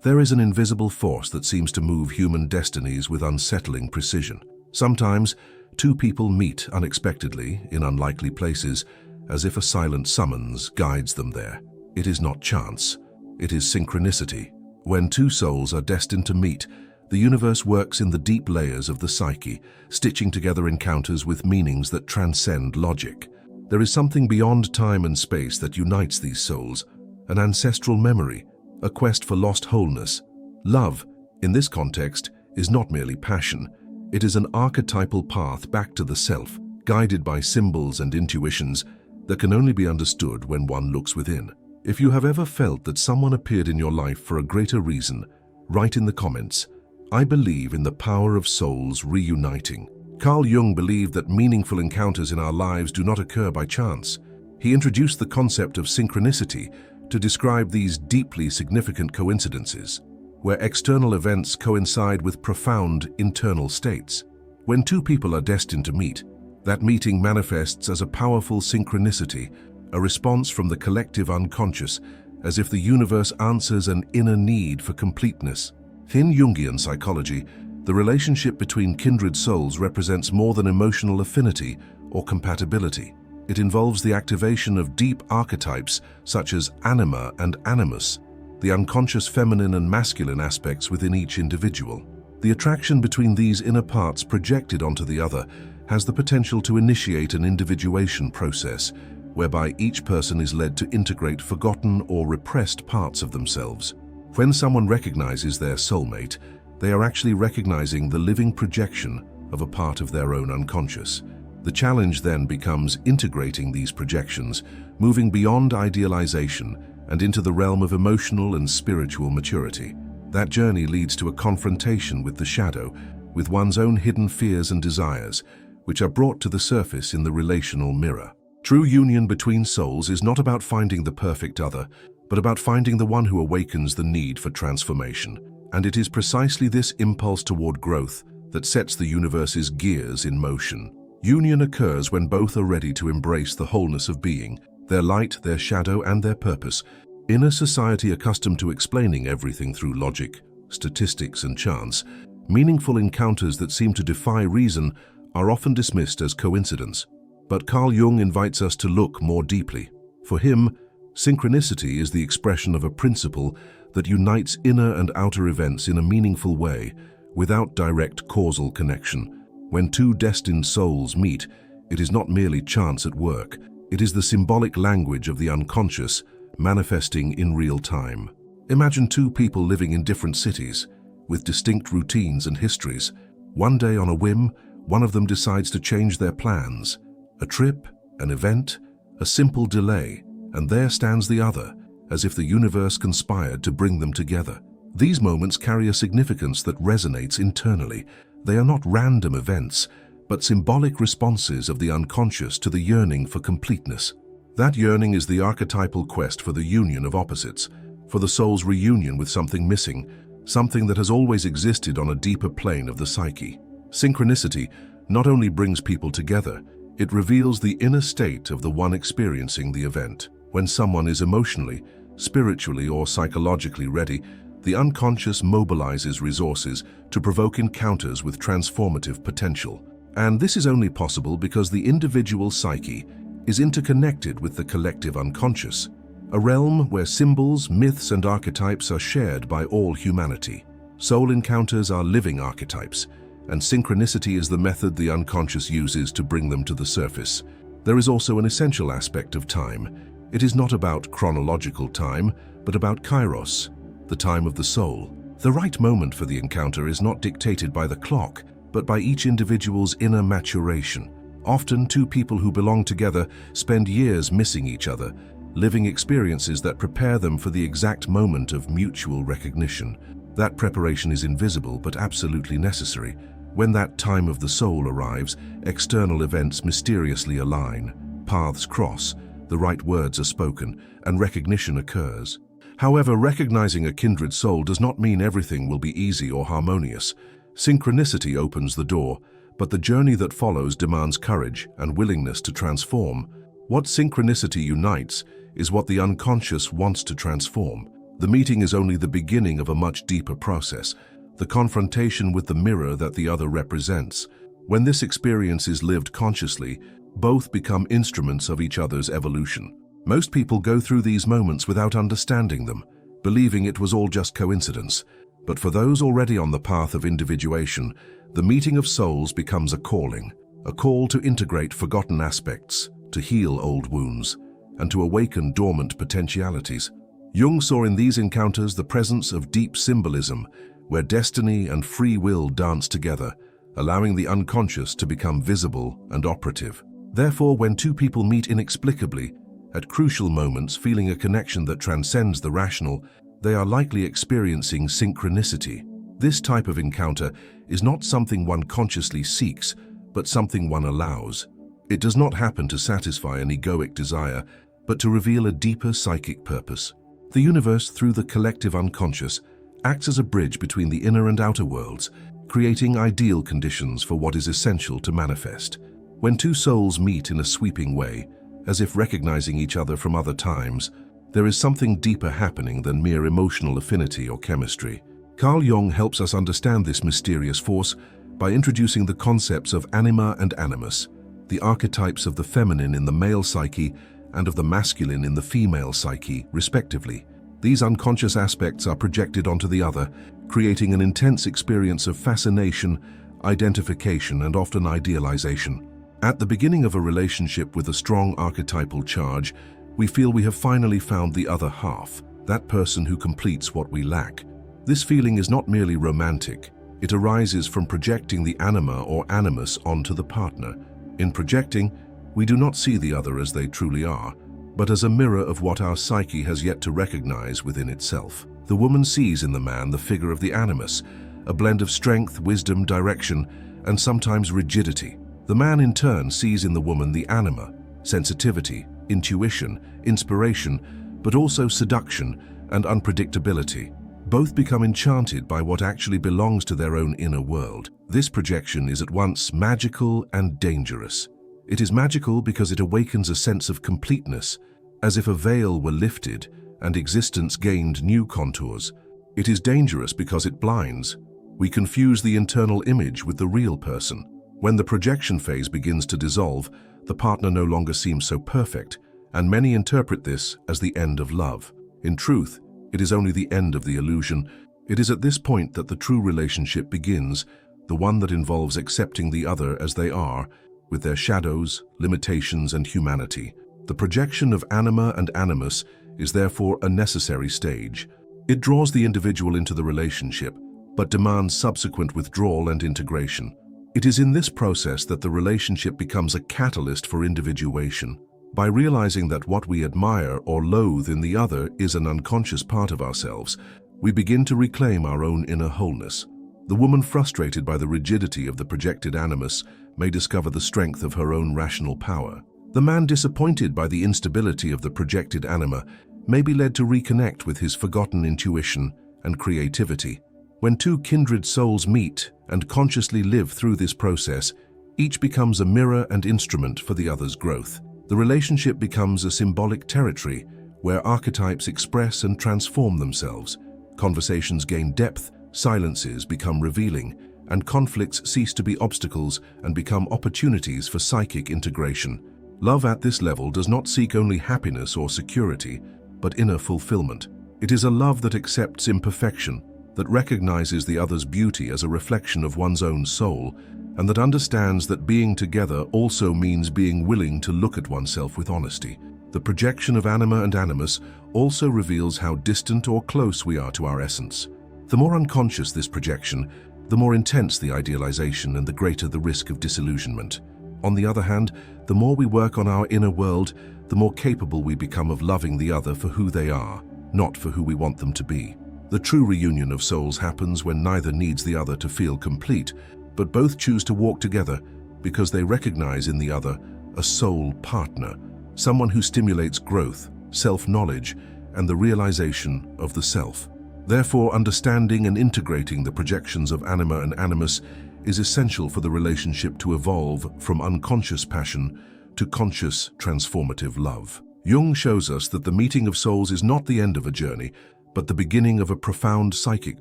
There is an invisible force that seems to move human destinies with unsettling precision. Sometimes, two people meet unexpectedly in unlikely places, as if a silent summons guides them there. It is not chance, it is synchronicity. When two souls are destined to meet, the universe works in the deep layers of the psyche, stitching together encounters with meanings that transcend logic. There is something beyond time and space that unites these souls, an ancestral memory, a quest for lost wholeness. Love, in this context, is not merely passion. It is an archetypal path back to the self, guided by symbols and intuitions that can only be understood when one looks within. If you have ever felt that someone appeared in your life for a greater reason, write in the comments, "I believe in the power of souls reuniting." Carl Jung believed that meaningful encounters in our lives do not occur by chance. He introduced the concept of synchronicity to describe these deeply significant coincidences, where external events coincide with profound internal states. When two people are destined to meet, that meeting manifests as a powerful synchronicity, a response from the collective unconscious, as if the universe answers an inner need for completeness. In Jungian psychology, the relationship between kindred souls represents more than emotional affinity or compatibility. It involves the activation of deep archetypes such as anima and animus, the unconscious feminine and masculine aspects within each individual. The attraction between these inner parts projected onto the other has the potential to initiate an individuation process, whereby each person is led to integrate forgotten or repressed parts of themselves. When someone recognizes their soulmate, they are actually recognizing the living projection of a part of their own unconscious. The challenge then becomes integrating these projections, moving beyond idealization and into the realm of emotional and spiritual maturity. That journey leads to a confrontation with the shadow, with one's own hidden fears and desires, which are brought to the surface in the relational mirror. True union between souls is not about finding the perfect other, but about finding the one who awakens the need for transformation. And it is precisely this impulse toward growth that sets the universe's gears in motion. Union occurs when both are ready to embrace the wholeness of being, their light, their shadow, and their purpose. In a society accustomed to explaining everything through logic, statistics, and chance, meaningful encounters that seem to defy reason are often dismissed as coincidence. But Carl Jung invites us to look more deeply. For him, synchronicity is the expression of a principle that unites inner and outer events in a meaningful way, without direct causal connection. When two destined souls meet, it is not merely chance at work. It is the symbolic language of the unconscious, manifesting in real time. Imagine two people living in different cities, with distinct routines and histories. One day on a whim, one of them decides to change their plans. A trip, an event, a simple delay, and there stands the other, as if the universe conspired to bring them together. These moments carry a significance that resonates internally. They are not random events, but symbolic responses of the unconscious to the yearning for completeness. That yearning is the archetypal quest for the union of opposites, for the soul's reunion with something missing, something that has always existed on a deeper plane of the psyche. Synchronicity not only brings people together, it reveals the inner state of the one experiencing the event. When someone is emotionally, spiritually, or psychologically ready, the unconscious mobilizes resources to provoke encounters with transformative potential. And this is only possible because the individual psyche is interconnected with the collective unconscious, a realm where symbols, myths, and archetypes are shared by all humanity. Soul encounters are living archetypes, and synchronicity is the method the unconscious uses to bring them to the surface. There is also an essential aspect of time. It is not about chronological time, but about kairos, the time of the soul. The right moment for the encounter is not dictated by the clock, but by each individual's inner maturation. Often, two people who belong together spend years missing each other, living experiences that prepare them for the exact moment of mutual recognition. That preparation is invisible but absolutely necessary. When that time of the soul arrives, external events mysteriously align, paths cross, the right words are spoken, and recognition occurs. However, recognizing a kindred soul does not mean everything will be easy or harmonious. Synchronicity opens the door, but the journey that follows demands courage and willingness to transform. What synchronicity unites is what the unconscious wants to transform. The meeting is only the beginning of a much deeper process, the confrontation with the mirror that the other represents. When this experience is lived consciously, both become instruments of each other's evolution. Most people go through these moments without understanding them, believing it was all just coincidence. But for those already on the path of individuation, the meeting of souls becomes a calling, a call to integrate forgotten aspects, to heal old wounds, and to awaken dormant potentialities. Jung saw in these encounters the presence of deep symbolism, where destiny and free will dance together, allowing the unconscious to become visible and operative. Therefore, when two people meet inexplicably, at crucial moments feeling a connection that transcends the rational, they are likely experiencing synchronicity. This type of encounter is not something one consciously seeks, but something one allows. It does not happen to satisfy an egoic desire, but to reveal a deeper psychic purpose. The universe, through the collective unconscious, acts as a bridge between the inner and outer worlds, creating ideal conditions for what is essential to manifest. When two souls meet in a sweeping way, as if recognizing each other from other times, there is something deeper happening than mere emotional affinity or chemistry. Carl Jung helps us understand this mysterious force by introducing the concepts of anima and animus, the archetypes of the feminine in the male psyche and of the masculine in the female psyche, respectively. These unconscious aspects are projected onto the other, creating an intense experience of fascination, identification, and often idealization. At the beginning of a relationship with a strong archetypal charge, we feel we have finally found the other half, that person who completes what we lack. This feeling is not merely romantic. It arises from projecting the anima or animus onto the partner. In projecting, we do not see the other as they truly are, but as a mirror of what our psyche has yet to recognize within itself. The woman sees in the man the figure of the animus, a blend of strength, wisdom, direction, and sometimes rigidity. The man in turn sees in the woman the anima, sensitivity, intuition, inspiration, but also seduction and unpredictability. Both become enchanted by what actually belongs to their own inner world. This projection is at once magical and dangerous. It is magical because it awakens a sense of completeness, as if a veil were lifted and existence gained new contours. It is dangerous because it blinds. We confuse the internal image with the real person. When the projection phase begins to dissolve, the partner no longer seems so perfect, and many interpret this as the end of love. In truth, it is only the end of the illusion. It is at this point that the true relationship begins, the one that involves accepting the other as they are, with their shadows, limitations, and humanity. The projection of anima and animus is therefore a necessary stage. It draws the individual into the relationship, but demands subsequent withdrawal and integration. It is in this process that the relationship becomes a catalyst for individuation. By realizing that what we admire or loathe in the other is an unconscious part of ourselves, we begin to reclaim our own inner wholeness. The woman frustrated by the rigidity of the projected animus may discover the strength of her own rational power. The man disappointed by the instability of the projected anima may be led to reconnect with his forgotten intuition and creativity. When two kindred souls meet and consciously live through this process, each becomes a mirror and instrument for the other's growth. The relationship becomes a symbolic territory where archetypes express and transform themselves. Conversations gain depth, silences become revealing, and conflicts cease to be obstacles and become opportunities for psychic integration. Love at this level does not seek only happiness or security, but inner fulfillment. It is a love that accepts imperfection, that recognizes the other's beauty as a reflection of one's own soul, and that understands that being together also means being willing to look at oneself with honesty. The projection of anima and animus also reveals how distant or close we are to our essence. The more unconscious this projection, the more intense the idealization and the greater the risk of disillusionment. On the other hand, the more we work on our inner world, the more capable we become of loving the other for who they are, not for who we want them to be. The true reunion of souls happens when neither needs the other to feel complete, but both choose to walk together because they recognize in the other a soul partner, someone who stimulates growth, self-knowledge, and the realization of the self. Therefore, understanding and integrating the projections of anima and animus is essential for the relationship to evolve from unconscious passion to conscious transformative love. Jung shows us that the meeting of souls is not the end of a journey, but the beginning of a profound psychic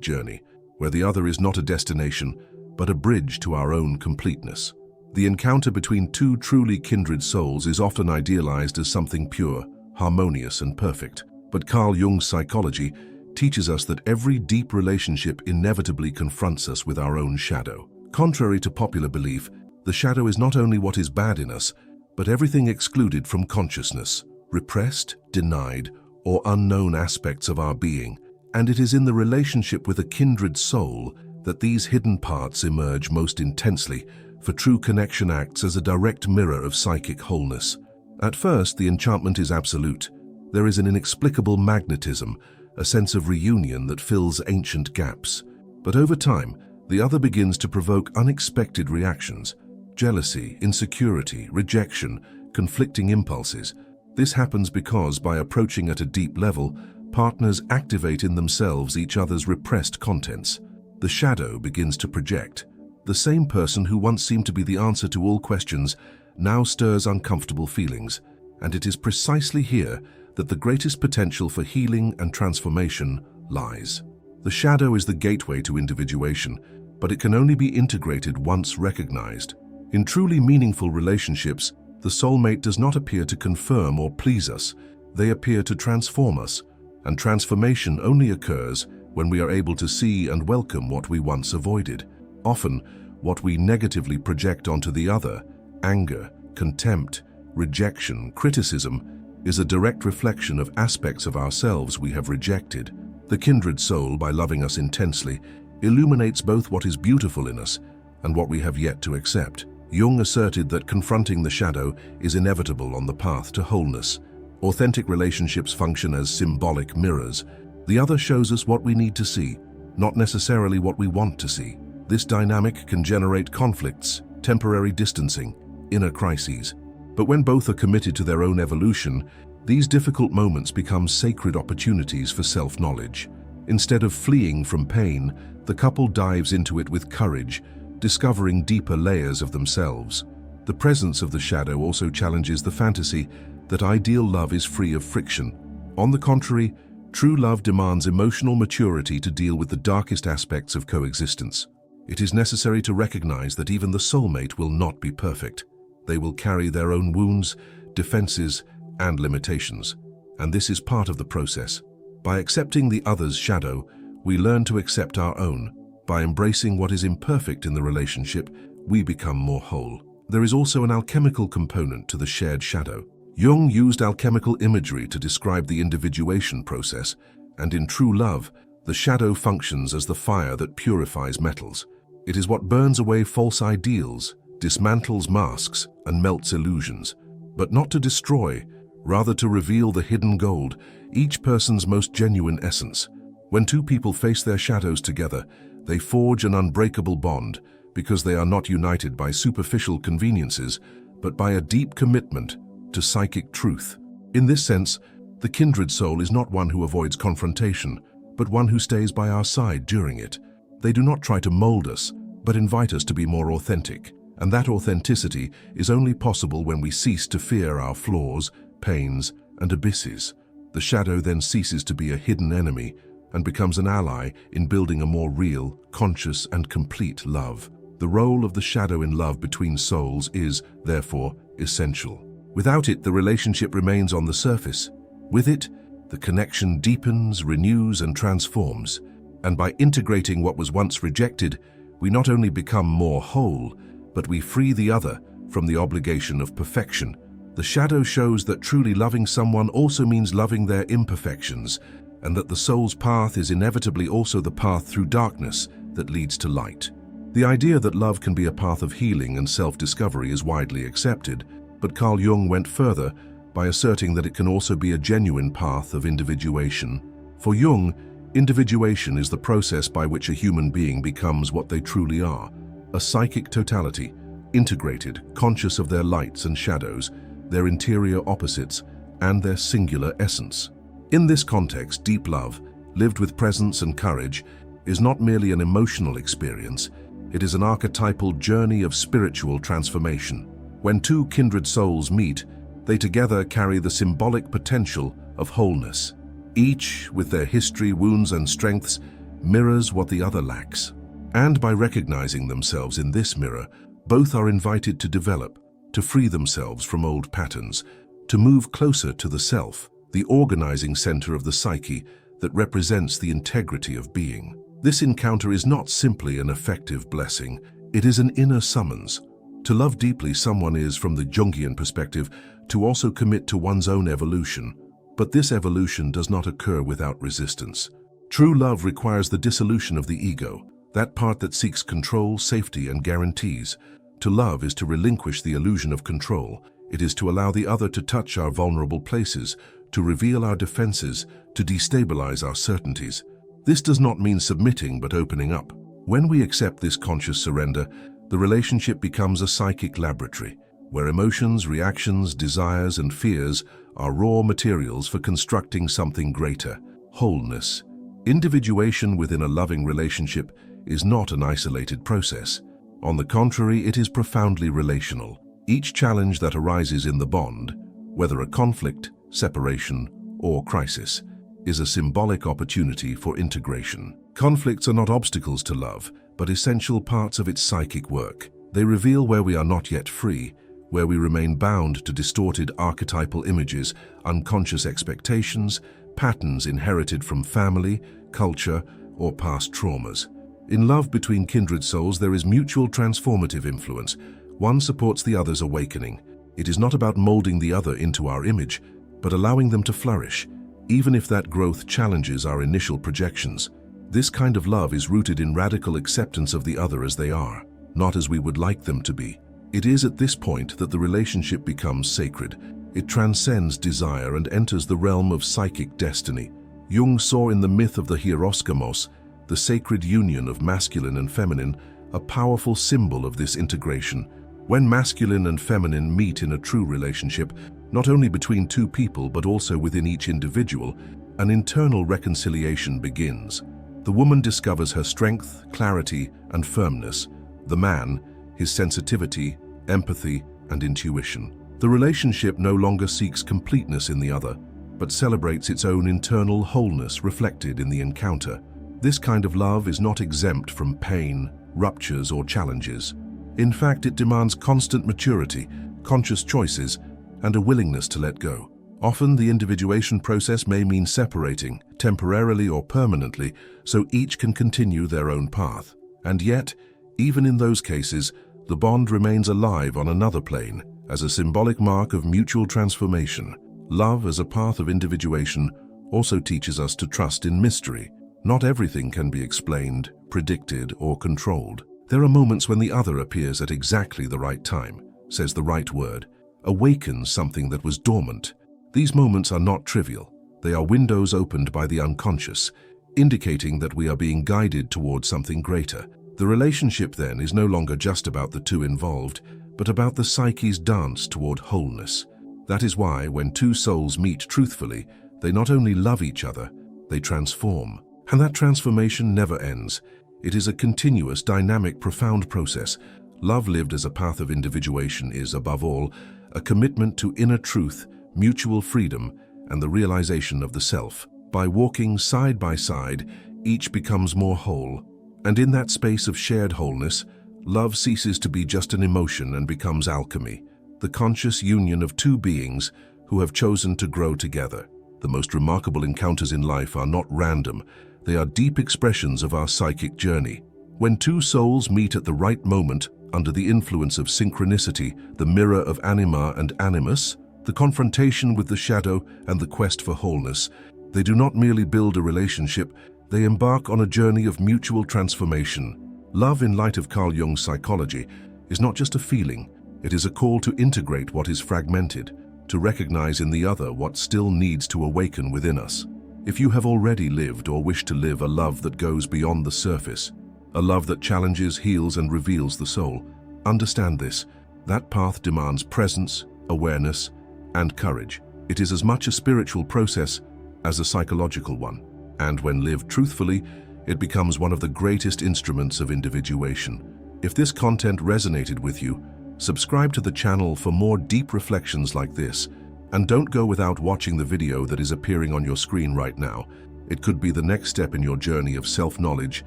journey, where the other is not a destination, but a bridge to our own completeness. The encounter between two truly kindred souls is often idealized as something pure, harmonious, and perfect. But Carl Jung's psychology teaches us that every deep relationship inevitably confronts us with our own shadow. Contrary to popular belief, the shadow is not only what is bad in us, but everything excluded from consciousness, repressed, denied, or unknown aspects of our being. And it is in the relationship with a kindred soul that these hidden parts emerge most intensely, for true connection acts as a direct mirror of psychic wholeness. At first, the enchantment is absolute. There is an inexplicable magnetism, a sense of reunion that fills ancient gaps. But over time, the other begins to provoke unexpected reactions: jealousy, insecurity, rejection, conflicting impulses. This happens because, by approaching at a deep level, partners activate in themselves each other's repressed contents. The shadow begins to project. The same person who once seemed to be the answer to all questions now stirs uncomfortable feelings, and it is precisely here that the greatest potential for healing and transformation lies. The shadow is the gateway to individuation, but it can only be integrated once recognized. In truly meaningful relationships, the soulmate does not appear to confirm or please us. They appear to transform us, and transformation only occurs when we are able to see and welcome what we once avoided. Often, what we negatively project onto the other, anger, contempt, rejection, criticism, is a direct reflection of aspects of ourselves we have rejected. The kindred soul, by loving us intensely, illuminates both what is beautiful in us and what we have yet to accept. Jung asserted that confronting the shadow is inevitable on the path to wholeness. Authentic relationships function as symbolic mirrors. The other shows us what we need to see, not necessarily what we want to see. This dynamic can generate conflicts, temporary distancing, inner crises. But when both are committed to their own evolution, these difficult moments become sacred opportunities for self-knowledge. Instead of fleeing from pain, the couple dives into it with courage, discovering deeper layers of themselves. The presence of the shadow also challenges the fantasy that ideal love is free of friction. On the contrary, true love demands emotional maturity to deal with the darkest aspects of coexistence. It is necessary to recognize that even the soulmate will not be perfect. They will carry their own wounds, defenses, and limitations, and this is part of the process. By accepting the other's shadow, we learn to accept our own. By embracing what is imperfect in the relationship, we become more whole. There is also an alchemical component to the shared shadow. Jung used alchemical imagery to describe the individuation process, and in true love, the shadow functions as the fire that purifies metals. It is what burns away false ideals, dismantles masks, and melts illusions. But not to destroy, rather to reveal the hidden gold, each person's most genuine essence. When two people face their shadows together, they forge an unbreakable bond, because they are not united by superficial conveniences, but by a deep commitment to psychic truth. In this sense, the kindred soul is not one who avoids confrontation, but one who stays by our side during it. They do not try to mold us, but invite us to be more authentic. And that authenticity is only possible when we cease to fear our flaws, pains, and abysses. The shadow then ceases to be a hidden enemy and becomes an ally in building a more real, conscious, and complete love. The role of the shadow in love between souls is, therefore, essential. Without it, the relationship remains on the surface. With it, the connection deepens, renews, and transforms. And by integrating what was once rejected, we not only become more whole, but we free the other from the obligation of perfection. The shadow shows that truly loving someone also means loving their imperfections, and that the soul's path is inevitably also the path through darkness that leads to light. The idea that love can be a path of healing and self-discovery is widely accepted, but Carl Jung went further by asserting that it can also be a genuine path of individuation. For Jung, individuation is the process by which a human being becomes what they truly are, a psychic totality, integrated, conscious of their lights and shadows, their interior opposites, and their singular essence. In this context, deep love, lived with presence and courage, is not merely an emotional experience, it is an archetypal journey of spiritual transformation. When two kindred souls meet, they together carry the symbolic potential of wholeness. Each, with their history, wounds, and strengths, mirrors what the other lacks. And by recognizing themselves in this mirror, both are invited to develop, to free themselves from old patterns, to move closer to the self, the organizing center of the psyche that represents the integrity of being. This encounter is not simply an effective blessing, it is an inner summons. To love deeply someone is, from the Jungian perspective, to also commit to one's own evolution. But this evolution does not occur without resistance. True love requires the dissolution of the ego, that part that seeks control, safety, and guarantees. To love is to relinquish the illusion of control. It is to allow the other to touch our vulnerable places, to reveal our defenses, to destabilize our certainties. This does not mean submitting, but opening up. When we accept this conscious surrender, the relationship becomes a psychic laboratory, where emotions, reactions, desires, and fears are raw materials for constructing something greater: wholeness. Individuation within a loving relationship is not an isolated process. On the contrary, it is profoundly relational. Each challenge that arises in the bond, whether a conflict, separation, or crisis, is a symbolic opportunity for integration. Conflicts are not obstacles to love, but essential parts of its psychic work. They reveal where we are not yet free, where we remain bound to distorted archetypal images, unconscious expectations, patterns inherited from family, culture, or past traumas. In love between kindred souls, there is mutual transformative influence. One supports the other's awakening. It is not about molding the other into our image, but allowing them to flourish, even if that growth challenges our initial projections. This kind of love is rooted in radical acceptance of the other as they are, not as we would like them to be. It is at this point that the relationship becomes sacred. It transcends desire and enters the realm of psychic destiny. Jung saw in the myth of the hieroskamos, the sacred union of masculine and feminine, a powerful symbol of this integration. When masculine and feminine meet in a true relationship, not only between two people but also within each individual, an internal reconciliation begins. The woman discovers her strength, clarity, and firmness. The man, his sensitivity, empathy, and intuition. The relationship no longer seeks completeness in the other, but celebrates its own internal wholeness reflected in the encounter. This kind of love is not exempt from pain, ruptures, or challenges. In fact, it demands constant maturity, conscious choices, and a willingness to let go. Often, the individuation process may mean separating, temporarily or permanently, so each can continue their own path. And yet, even in those cases, the bond remains alive on another plane, as a symbolic mark of mutual transformation. Love as a path of individuation also teaches us to trust in mystery. Not everything can be explained, predicted, or controlled. There are moments when the other appears at exactly the right time, says the right word, awakens something that was dormant. These moments are not trivial. They are windows opened by the unconscious, indicating that we are being guided towards something greater. The relationship then is no longer just about the two involved, but about the psyche's dance toward wholeness. That is why, when two souls meet truthfully, they not only love each other, they transform. And that transformation never ends. It is a continuous, dynamic, profound process. Love lived as a path of individuation is, above all, a commitment to inner truth, mutual freedom, and the realization of the self. By walking side by side, each becomes more whole. And in that space of shared wholeness, love ceases to be just an emotion and becomes alchemy, the conscious union of two beings who have chosen to grow together. The most remarkable encounters in life are not random. They are deep expressions of our psychic journey. When two souls meet at the right moment, under the influence of synchronicity, the mirror of anima and animus, the confrontation with the shadow and the quest for wholeness, they do not merely build a relationship, they embark on a journey of mutual transformation. Love, in light of Carl Jung's psychology, is not just a feeling. It is a call to integrate what is fragmented, to recognize in the other what still needs to awaken within us. If you have already lived or wish to live a love that goes beyond the surface, a love that challenges, heals, and reveals the soul, understand this: that path demands presence, awareness, and courage. It is as much a spiritual process as a psychological one. And when lived truthfully, it becomes one of the greatest instruments of individuation. If this content resonated with you, subscribe to the channel for more deep reflections like this, And don't go without watching the video that is appearing on your screen right now. It could be the next step in your journey of self-knowledge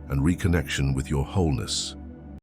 and reconnection with your wholeness.